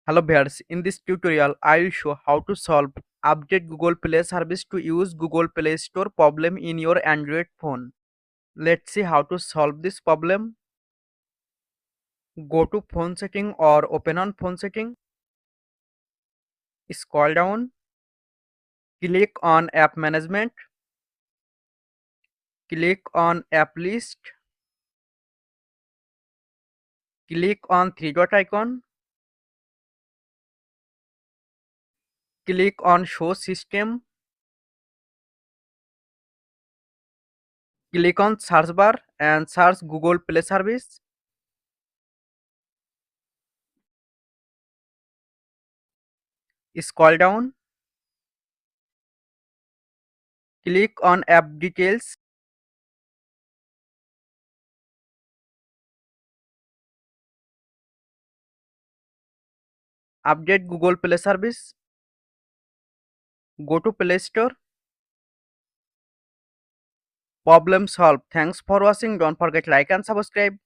Hello viewers, in this tutorial I will show how to solve update Google Play service to use Google Play Store problem in your Android phone. Let's see how to solve this problem. Go to phone setting or open on phone setting. Scroll down. Click on app management. Click on app list. Click on three dot icon. Click on show system. Click on search bar and search Google Play service. Scroll down. Click on app details. Update Google Play service. Go to Play Store. Problem solved. Thanks for watching. Don't forget like and subscribe.